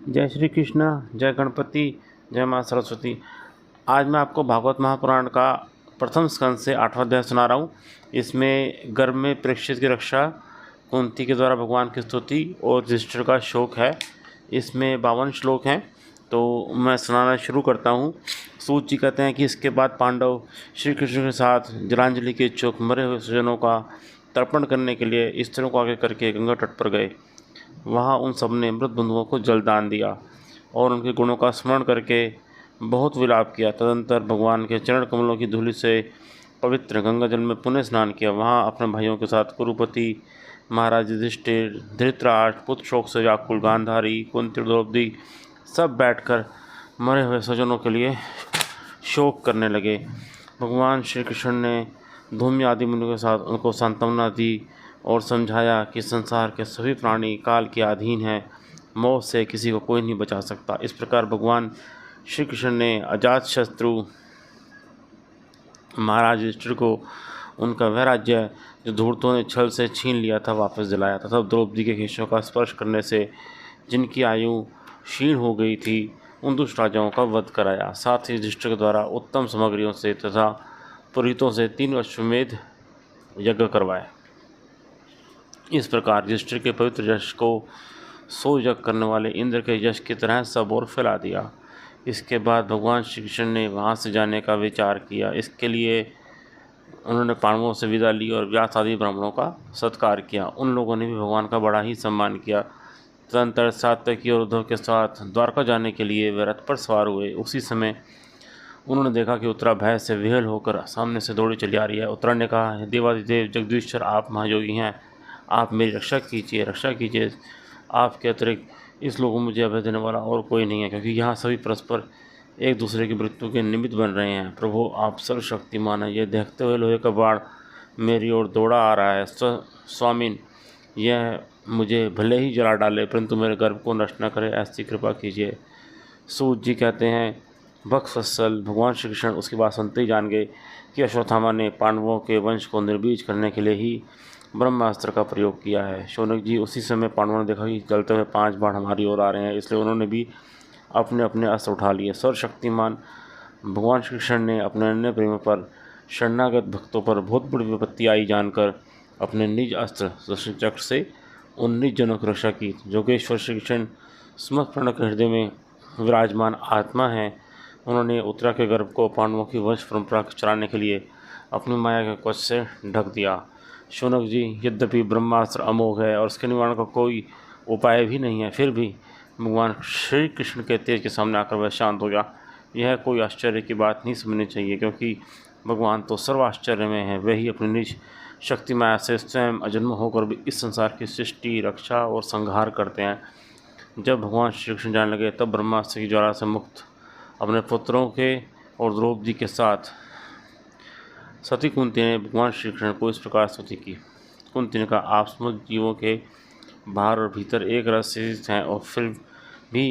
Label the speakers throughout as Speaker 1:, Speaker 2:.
Speaker 1: जय श्री कृष्ण, जय गणपति, जय माँ सरस्वती। आज मैं आपको भागवत महापुराण का प्रथम स्कंद से 8वां अध्याय सुना रहा हूँ। इसमें गर्भ में प्रेक्षित की रक्षा, कुंती के द्वारा भगवान की स्तुति और युधिष्ठिर का शोक है। इसमें 52 श्लोक हैं, तो मैं सुनाना शुरू करता हूँ। सूत जी कहते हैं कि इसके बाद पांडव श्री कृष्ण के साथ जलांजलि के इच्छुक मरे हुए स्वजनों का तर्पण करने के लिए स्त्रियों को आगे करके गंगा तट पर गए। वहाँ उन सब ने मृत बंधुओं को जल दान दिया और उनके गुणों का स्मरण करके बहुत विलाप किया। तदंतर भगवान के चरण कमलों की धूलि से पवित्र गंगा जल में पुण्य स्नान किया। वहाँ अपने भाइयों के साथ कुरुपति महाराज युधिष्ठिर, धृतराष्ट्र, पुत्र शोक से व्याकुल गांधारी, कुंती, द्रौपदी सब बैठकर मरे हुए स्वजनों के लिए शोक करने लगे। भगवान श्री कृष्ण ने धूम्य आदि मुनियों के साथ उनको सांत्वना दी और समझाया कि संसार के सभी प्राणी काल के अधीन हैं, मौत से किसी को कोई नहीं बचा सकता। इस प्रकार भगवान श्री कृष्ण ने अजातशत्रु महाराज युधिष्ठिर को उनका वह राज्य जो धूर्तों ने छल से छीन लिया था वापस दिलाया तथा द्रौपदी के केशों का स्पर्श करने से जिनकी आयु क्षीण हो गई थी उन दुष्ट राजाओं का वध कराया। साथ ही युधिष्ठिर के द्वारा उत्तम सामग्रियों से तथा पुरोहितों से 3 अश्वमेध यज्ञ करवाए। इस प्रकार युधिष्ठिर के पवित्र यश को 100 यज्ञ करने वाले इंद्र के यश की तरह सब ओर फैला दिया। इसके बाद भगवान श्री कृष्ण ने वहाँ से जाने का विचार किया। इसके लिए उन्होंने पांडवों से विदा ली और व्यास आदि ब्राह्मणों का सत्कार किया। उन लोगों ने भी भगवान का बड़ा ही सम्मान किया। तदंतर सात्यकी और उद्धव के साथ द्वारका जाने के लिए वे रथ पर सवार हुए। उसी समय उन्होंने देखा कि उत्तरा भय से विहल होकर सामने से दौड़ी चली आ रही है। उत्तरा ने कहा, देवादिदेव जगदीश्वर, आप महायोगी हैं, आप मेरी रक्षा कीजिए, रक्षा कीजिए। आपके अतिरिक्त इस लोगों को मुझे अभय देने वाला और कोई नहीं है, क्योंकि यहाँ सभी परस्पर एक दूसरे की मृत्यु के निमित्त बन रहे हैं। प्रभु आप सर्वशक्तिमान हैं। यह देखते हुए लोहे का बाण मेरी ओर दौड़ा आ रहा है। स्वामीन, यह मुझे भले ही जला डाले परंतु मेरे गर्भ को नष्ट न करे, ऐसी कृपा कीजिए। सूत जी कहते हैं, भक्तवत्सल भगवान श्री कृष्ण उसकी बात सुनते ही जान गए कि अश्वत्थामा ने पांडवों के वंश को निर्बीज करने के लिए ही ब्रह्मास्त्र का प्रयोग किया है। शौनक जी, उसी समय पांडवों ने देखा कि चलते हुए 5 बाण हमारी ओर आ रहे हैं, इसलिए उन्होंने भी अपने अपने अस्त्र उठा लिए। सर्वशक्तिमान भगवान श्री कृष्ण ने अपने अन्य प्रेम पर शरणागत भक्तों पर बहुत बड़ी विपत्ति आई जानकर अपने निज अस्त्र सुदर्शन चक्र से उन निज जनों की रक्षा की। जोगेश्वर श्री कृष्ण समर्पण के हृदय में विराजमान आत्मा है। उन्होंने उत्तरा के गर्भ को पांडवों की वंश परंपरा चलाने के लिए अपनी माया के कवच से ढक दिया। शौनक जी, यद्यपि ब्रह्मास्त्र अमोघ है और उसके निवारण का कोई उपाय भी नहीं है, फिर भी भगवान श्री कृष्ण के तेज के सामने आकर वह शांत हो गया। यह कोई आश्चर्य की बात नहीं समझनी चाहिए, क्योंकि भगवान तो सर्व आश्चर्य में है। वे ही अपनी निज शक्ति माया से स्वयं अजन्म होकर भी इस संसार की सृष्टि, रक्षा और संहार करते हैं। जब भगवान श्री कृष्ण जाने लगे तब ब्रह्मास्त्र की ज्वाला से मुक्त अपने पुत्रों के और द्रौपदी के साथ सती कुंती ने भगवान श्री कृष्ण को इस प्रकार स्तुति की। कुंती ने कहा, आप समस्त जीवों के बाहर और भीतर एक रस से स्थित हैं और फिर भी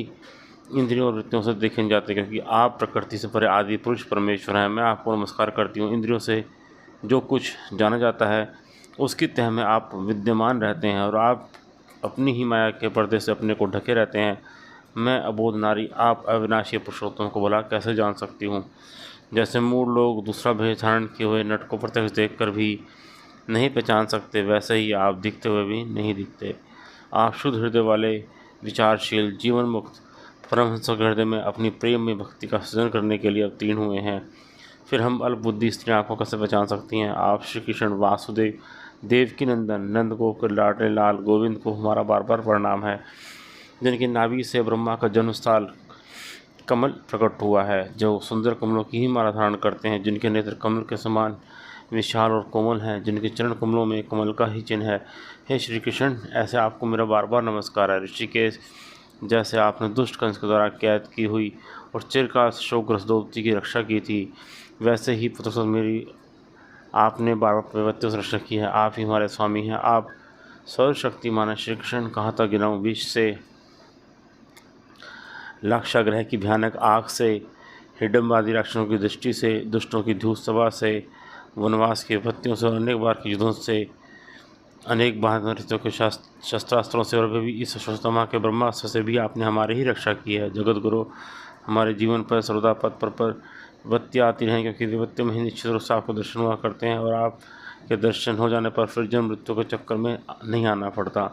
Speaker 1: इंद्रियों और वृत्तियों से देखे नहीं जाते, क्योंकि आप प्रकृति से परे आदि पुरुष परमेश्वर हैं। मैं आपको नमस्कार करती हूँ। इंद्रियों से जो कुछ जाना जाता है उसकी तह में आप विद्यमान रहते हैं और आप अपनी ही माया के पर्दे से अपने को ढके रहते हैं। मैं अबोध नारी, आप अविनाशी पुरुषोत्तम को भला कैसे जान सकती हूँ। जैसे मूढ़ लोग दूसरा भेष धारण किए हुए नट को प्रत्यक्ष देखकर भी नहीं पहचान सकते, वैसे ही आप दिखते हुए भी नहीं दिखते। आप शुद्ध हृदय वाले, विचारशील, जीवन मुक्त परमहंस के हृदय में अपनी प्रेम में भक्ति का सृजन करने के लिए अवतीर्ण हुए हैं। फिर हम अल्पबुद्धि स्त्रियाँ आपको कैसे पहचान सकती हैं। आप श्री कृष्ण वासुदेव, देवकी नंदन, नंद गोकुल लाडले लाल गोविंद को हमारा बार बार प्रणाम है, जिनकी नाभि से ब्रह्मा का जन्मस्थल कमल प्रकट हुआ है, जो सुंदर कमलों की ही माला धारण करते हैं, जिनके नेत्र कमल के समान विशाल और कोमल हैं, जिनके चरण कमलों में कमल का ही चिन्ह है। हे श्री कृष्ण, ऐसे आपको मेरा बार बार नमस्कार है। ऋषिकेश, जैसे आपने दुष्ट कंस के द्वारा कैद की हुई और चिरकाल शोकग्रस्त द्रौपदी की रक्षा की थी, वैसे ही पुत्र मेरी आपने बार बार प्रवृत्तियों से रक्षा की है। आप ही हमारे स्वामी हैं। आप सर्वशक्तिमान श्री कृष्ण, कहाँ तक गिनाऊँ। विष से, लाक्षाग्रह की भयानक आग से, हिडम्बादी राक्षसों की दृष्टि से, दुष्टों की धूत सभा से, वनवास की विपत्तियों से और अनेक बार के युद्धों से अनेक महामृत्यों के शस्त्रास्त्रों से और भी इस अश्वत्थामा के ब्रह्मास्त्र से भी आपने हमारी ही रक्षा की है। जगत गुरु, हमारे जीवन पर सर्वदा पद पर विपत्तियाँ आती रहें, क्योंकि विपत्तियों में ही निश्चित रूप से आपको दर्शन हुआ करते हैं और आपके दर्शन हो जाने पर फिर जन्म मृत्यु के चक्कर में नहीं आना पड़ता।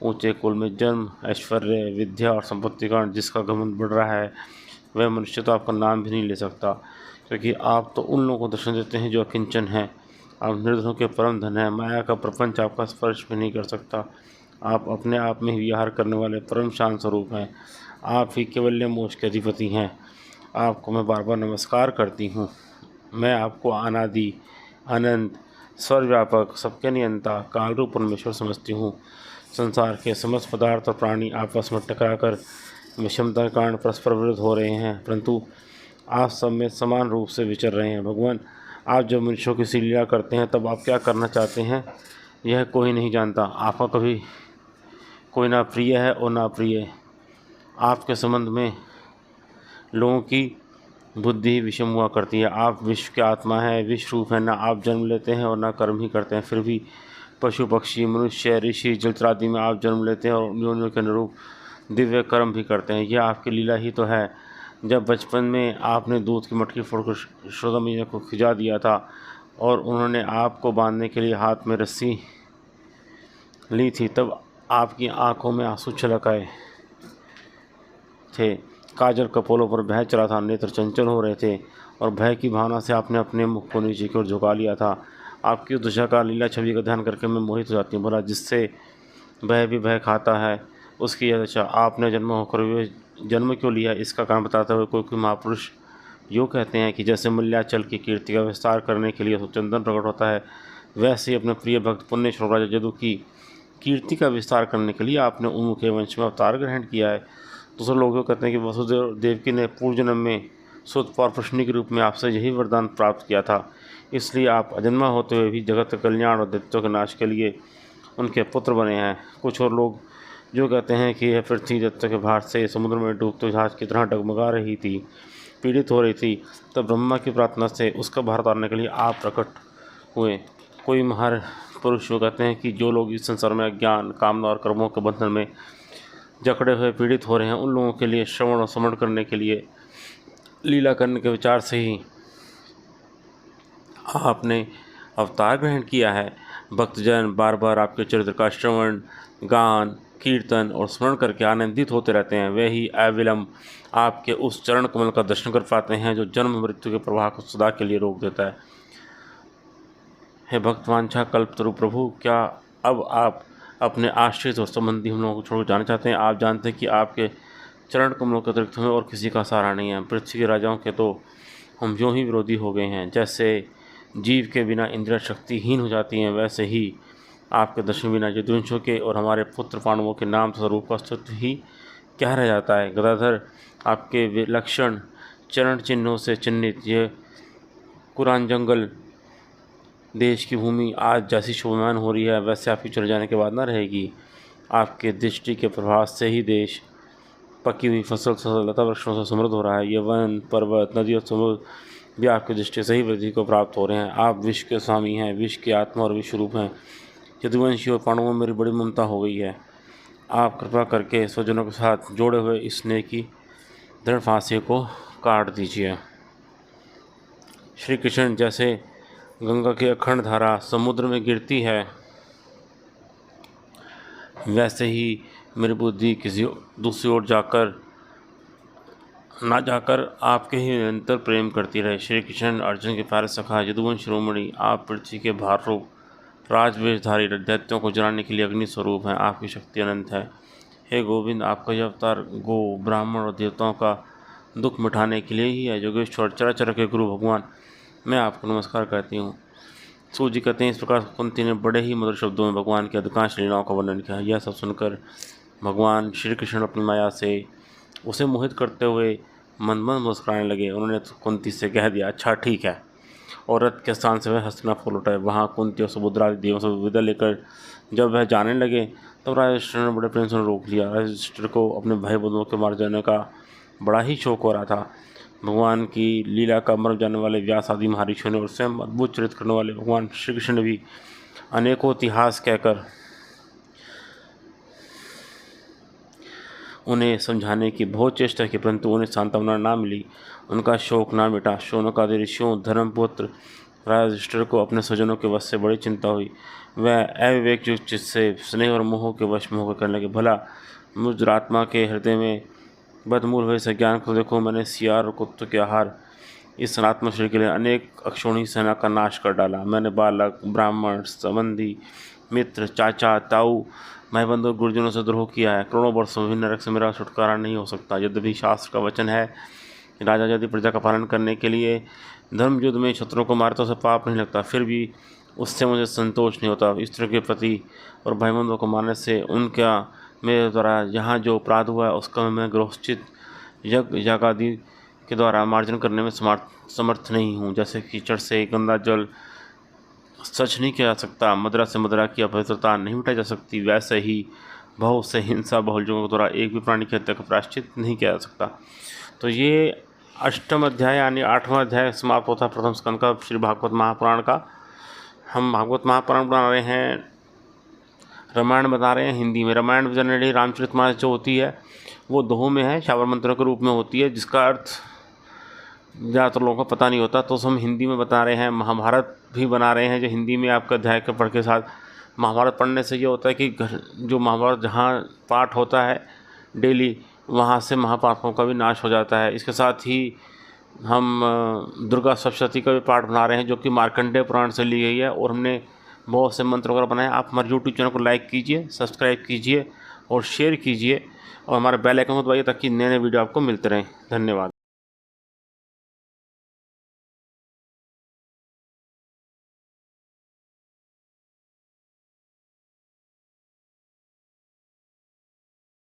Speaker 1: ऊंचे कुल में जन्म, ऐश्वर्य, विद्या और संपत्ति का जिसका घमंड बढ़ रहा है, वह मनुष्य तो आपका नाम भी नहीं ले सकता, क्योंकि आप तो उन लोगों को दर्शन देते हैं जो अकिंचन हैं। आप निर्धनों के परम धन है। माया का प्रपंच आपका स्पर्श भी नहीं कर सकता। आप अपने आप में ही विहार करने वाले परम शांत स्वरूप हैं। आप ही केवल्य मोक्ष के अधिपति हैं। आपको मैं बार बार नमस्कार करती हूँ। मैं आपको अनादि, अनंत, सर्वव्यापक, सबके नियंता, काल रूप परमेश्वर समझती हूँ। संसार के समस्त पदार्थ और प्राणी आपस में टकराकर विषमता के कारण परस्पर विरुद्ध हो रहे हैं, परंतु आप सब में समान रूप से विचर रहे हैं। भगवान, आप जब मनुष्यों की सी लीला करते हैं तब आप क्या करना चाहते हैं, यह कोई नहीं जानता। आपका कभी कोई ना प्रिय है और ना प्रिय। आपके संबंध में लोगों की बुद्धि विषम हुआ करती है। आप विश्व की आत्मा है, विश्व रूप है। ना आप जन्म लेते हैं और ना कर्म ही करते हैं, फिर भी पशु पक्षी, मनुष्य, ऋषि, जलचर आदि में आप जन्म लेते हैं और उन्हीं के अनुरूप दिव्य कर्म भी करते हैं। यह आपकी लीला ही तो है। जब बचपन में आपने दूध की मटकी फोड़कर यशोदा मैया को खिजा दिया था और उन्होंने आपको बांधने के लिए हाथ में रस्सी ली थी, तब आपकी आंखों में आंसू छलक आए थे। काजल कपोलों पर भय चला था, नेत्र चंचल हो रहे थे और भय की भावना से आपने अपने मुख को नीचे की ओर झुका लिया था। आपकी उस दशा का लीला छवि का ध्यान करके मैं मोहित हो जाती हूँ। बोला, जिससे भय भी भय खाता है, उसकी यह दशा। आपने जन्म होकर वे जन्म क्यों लिया, इसका कारण बताते हुए कोई महापुरुष यूँ कहते हैं कि जैसे मल्याचल की कीर्ति का विस्तार करने के लिए चंदन प्रकट होता है, वैसे ही अपने प्रिय भक्त पुण्यश्वर राजा जदु की कीर्ति का विस्तार करने के लिए आपने उनके वंश में अवतार ग्रहण किया है। दूसरे लोग कहते हैं कि वसुदेव देवकी ने पूर्व जन्म में सुत और प्रश्नी के रूप में आपसे यही वरदान प्राप्त किया था, इसलिए आप अजन्मा होते हुए भी जगत के कल्याण और दैत्यों के नाश के लिए उनके पुत्र बने हैं। कुछ और लोग जो कहते हैं कि यह पृथ्वी दैत्यों के भार से समुद्र में डूबते जहाज की तरह डगमगा रही थी, पीड़ित हो रही थी, तब ब्रह्मा की प्रार्थना से उसका भार उतारने के लिए आप प्रकट हुए। कोई महार पुरुष जो कहते हैं कि जो लोग इस संसार में अज्ञान, कामना और कर्मों के बंधन में जकड़े हुए पीड़ित हो रहे हैं, उन लोगों के लिए श्रवण और समरण करने के लिए लीला करने के विचार से ही आपने अवतार ग्रहण किया है। भक्तजन बार बार आपके चरित्र का श्रवण, गान, कीर्तन और स्मरण करके आनंदित होते रहते हैं। वे ही अविलंब आपके उस चरण कमल का दर्शन कर पाते हैं जो जन्म मृत्यु के प्रवाह को सदा के लिए रोक देता है। हे भक्तवांछा कल्पतरु प्रभु, क्या अब आप अपने आश्रित और संबंधी हम लोगों को छोड़कर जाना चाहते हैं? आप जानते हैं कि आपके चरण कमलों के अतिरिक्त हमें और किसी का सहारा नहीं है। पृथ्वी के राजाओं के तो हम यूँ ही विरोधी हो गए हैं। जैसे जीव के बिना इंद्रियाँ शक्तिहीन हो जाती हैं, वैसे ही आपके दर्शन बिना यदुवंशियों के और हमारे पुत्र पांडवों के नाम स्वरूप का अस्तित्व ही क्या रह जाता है। गदाधर, आपके विलक्षण चरण चिन्हों से चिन्हित ये कुरान जंगल देश की भूमि आज जैसी शोभायमान हो रही है, वैसे आपके चले जाने के बाद ना रहेगी। आपके दृष्टि के प्रभाव से ही देश पकी हुई फसल लता वृक्षों से समृद्ध हो रहा है। ये वन, पर्वत, नदी और समुद्र भी आपकी दृष्टि से ही वृद्धि को प्राप्त हो रहे हैं। आप विश्व के स्वामी हैं, विश्व की आत्मा और विश्व रूप हैं। यदुवंशी और पांडवों में मेरी बड़ी ममता हो गई है। आप कृपा करके स्वजनों के साथ जोड़े हुए इस स्नेह की दृढ़ फांसी को काट दीजिए। श्री कृष्ण, जैसे गंगा की अखंड धारा समुद्र में गिरती है, वैसे ही मेरी बुद्धि किसी दूसरी ओर जाकर आपके ही निरंतर प्रेम करती रहे। श्री कृष्ण, अर्जुन के प्यारे सखा, यदुवंश शिरोमणि, आप पृथ्वी के भार रूप राजवेशधारी दैत्यों को जलाने के लिए अग्नि स्वरूप हैं। आपकी शक्ति अनंत है। हे गोविंद, आपका यह अवतार गो, ब्राह्मण और देवताओं का दुख मिटाने के लिए ही है। योगेश्वर, चराचर के गुरु भगवान, मैं आपको नमस्कार करती हूँ। सूजी कहते हैं, इस प्रकार कुंती ने बड़े ही मधुर शब्दों में भगवान की अधिकांश लीलाओं का वर्णन किया। यह सब सुनकर भगवान श्री कृष्ण अपनी माया से उसे मोहित करते हुए मंद मंद मुस्कुराने लगे। उन्होंने कुंती से कह दिया, अच्छा ठीक है, और रथ के स्थान से वह हस्तिनापुर लौटे। वहाँ कुंती और सुभद्रा आदि देवों से विदा लेकर जब वह जाने लगे, तब राजा युधिष्ठिर ने बड़े प्रेम से रोक लिया। राजा युधिष्ठिर को अपने भाई बंधुओं के मार जाने का बड़ा ही शौक हो रहा था। भगवान की लीला का मर जाने वाले व्यास आदि महर्षियों ने और स्वयं अद्भुत चरित्र करने वाले भगवान श्री कृष्ण ने भी अनेकों इतिहास कहकर उन्हें समझाने की बहुत चेष्टा की, परंतु उन्हें सांत्वना ना मिली। उनका शोक ना मिटा। शौनकादि ऋषियों धर्मपुत्र राजा युधिष्ठिर को अपने स्वजनों के वश से बड़ी चिंता हुई। वह अविवेक युक्त चित्त से स्नेह और मोह के वश में होकर कहने लगे, भला मुझ दुरात्मा के हृदय में बदमूल हुए इस ज्ञान को देखो। मैंने सियार और कुत्तों के आहार इस सनातन शरीर के लिए अनेक अक्षोणी सेना का नाश कर डाला। मैंने बालक, ब्राह्मण, संबंधी, मित्र, चाचा, ताऊ, भाई बंधु और गुरुजनों से द्रोह किया है। करोड़ों वर्षों में नरक से मेरा छुटकारा नहीं हो सकता। यद्यपि शास्त्र का वचन है कि राजा यदि प्रजा का पालन करने के लिए धर्म युद्ध में शत्रुओं को मारे तो उसे पाप नहीं लगता, फिर भी उससे मुझे संतोष नहीं होता। स्त्री के प्रति और भाई बंधुओं को मारने से उनका मेरे द्वारा यहाँ जो अपराध हुआ है उसका मैं गृहोचित यज्ञ यागादि के द्वारा मार्जन करने में समर्थ नहीं हूँ। जैसे कीचड़ से गंदा जल सच नहीं किया जा सकता, मदिरा से मदिरा की अपवित्रता नहीं मिटाई जा सकती, वैसे ही भाव से हिंसा बहुल युगों के द्वारा एक भी प्राणी की हत्या का प्रायश्चित नहीं किया जा सकता। तो ये अष्टम अध्याय यानी 8वां अध्याय समाप्त होता है प्रथम स्कंद का श्री भागवत महापुराण का। हम भागवत महापुराण बना रहे हैं, रामायण बता रहे हैं हिंदी में। रामायण जनरली रामचरितमानस जो होती है वो दोहों में है, श्रावण मंत्रों के रूप में होती है, जिसका अर्थ ज़्यादातर लोगों को पता नहीं होता, तो हम हिंदी में बता रहे हैं। महाभारत भी बना रहे हैं जो हिंदी में आपका अध्याय के पढ़ के साथ। महाभारत पढ़ने से ये होता है कि जो महाभारत जहाँ पाठ होता है डेली, वहाँ से महापापों का भी नाश हो जाता है। इसके साथ ही हम दुर्गा सप्तशती का भी पाठ बना रहे हैं जो कि मार्कंडेय पुराण से ली गई है, और हमने बहुत से मंत्र वगैरह बनाए। आप हमारे यूट्यूब चैनल को लाइक कीजिए, सब्सक्राइब कीजिए और शेयर कीजिए, और हमारे बेल आइकन को दबाइए ताकि नए नए वीडियो आपको मिलते रहें। धन्यवाद।